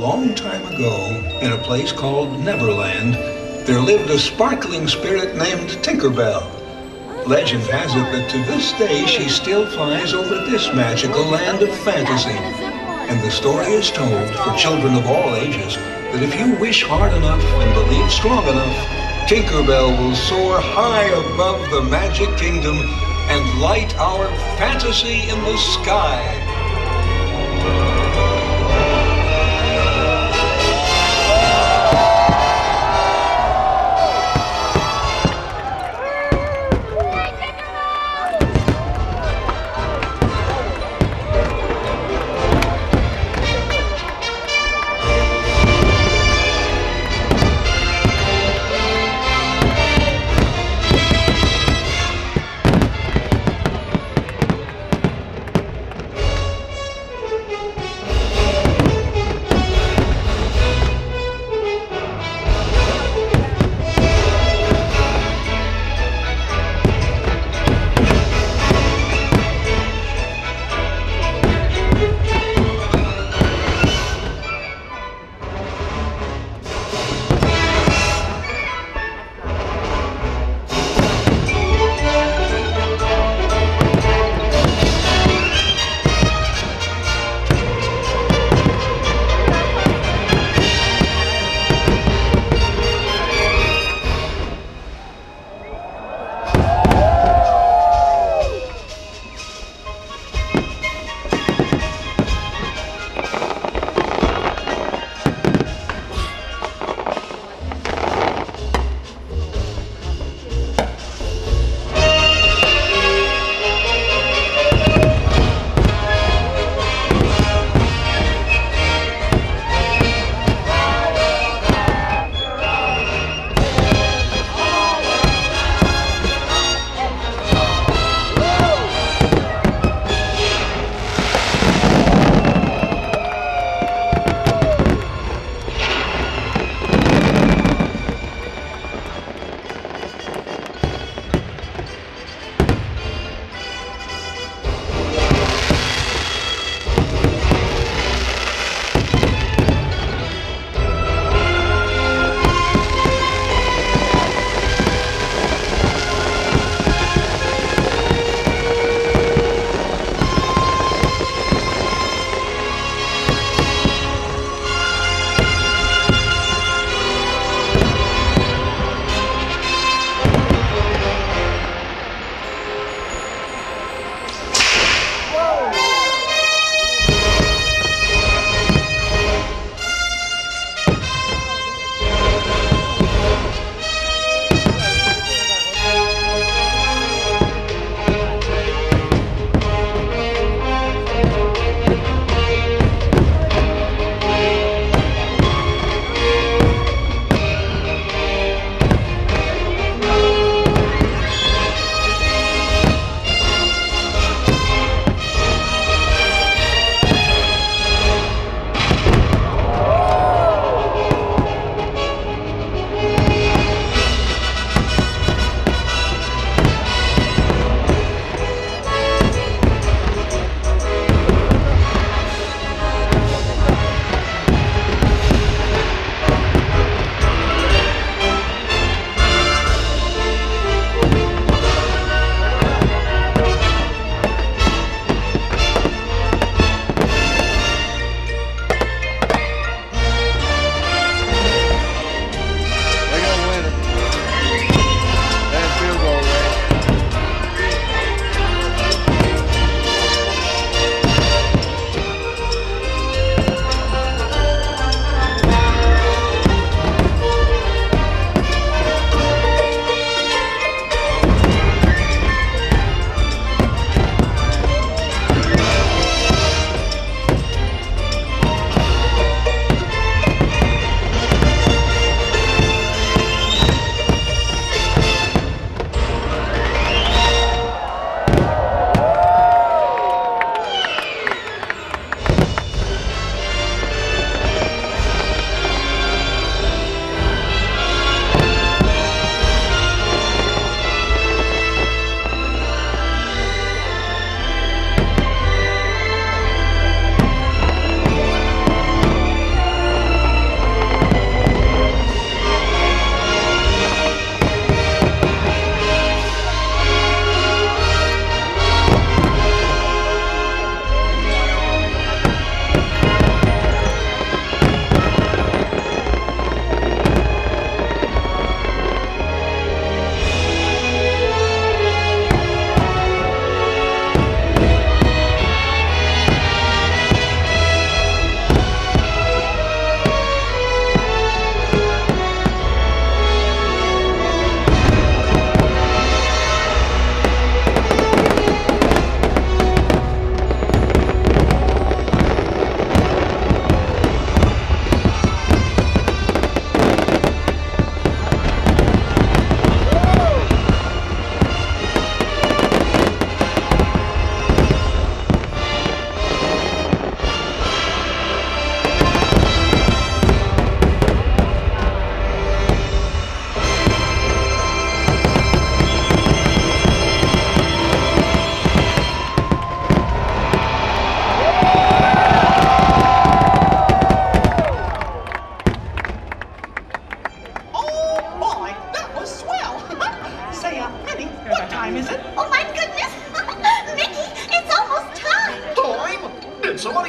long time ago, in a place called Neverland, there lived a sparkling spirit named Tinkerbell. Legend has it that to this day she still flies over this magical land of fantasy. And the story is told for children of all ages that if you wish hard enough and believe strong enough, Tinkerbell will soar high above the magic kingdom and light our fantasy in the sky.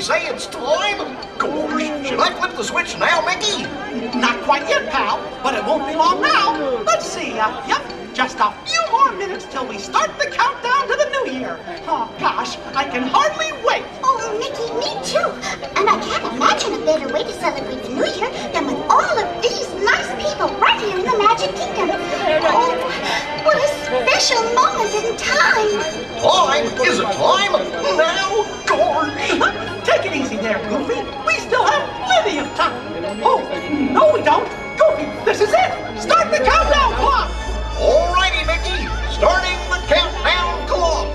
say it's time? Gosh, should I flip the switch now, Mickey? Not quite yet, pal, but it won't be long now. Let's see, yep, just a few more minutes till we start the countdown to the new year. Oh, gosh, I can hardly wait. Oh, Mickey, me too. And I can't imagine a better way to celebrate the new year than with all of these nice people right here in the Magic Kingdom. Oh, what a special moment in time. Time? Is it time? Now? Gosh! Take it easy there, Goofy. We still have plenty of time. Oh, no we don't. Goofy, this is it. Start the countdown clock. Alrighty, Mickey. Starting the countdown clock.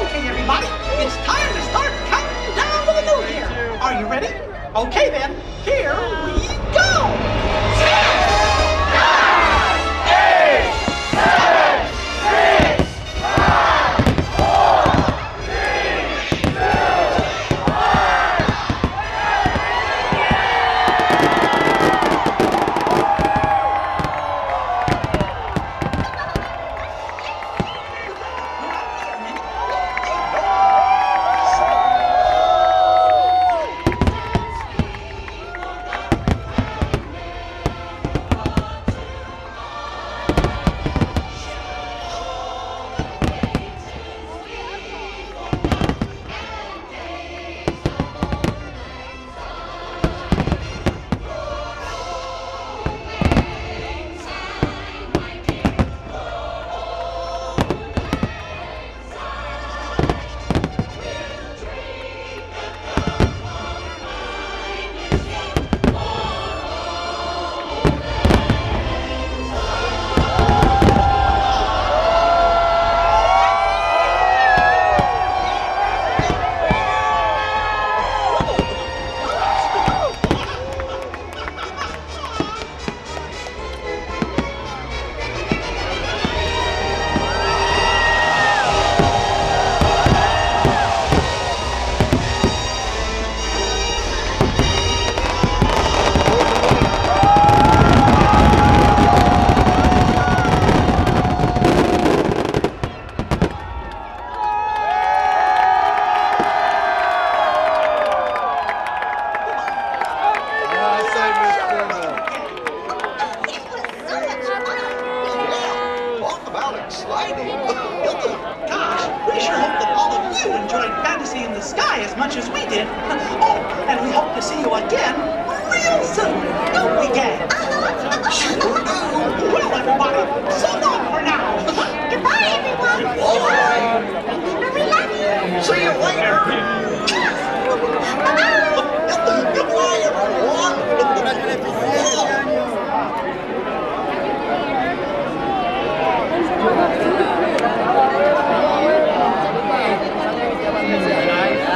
Okay, everybody. It's time to start counting down to the new year. Are you ready? Okay, then. Here we go. そう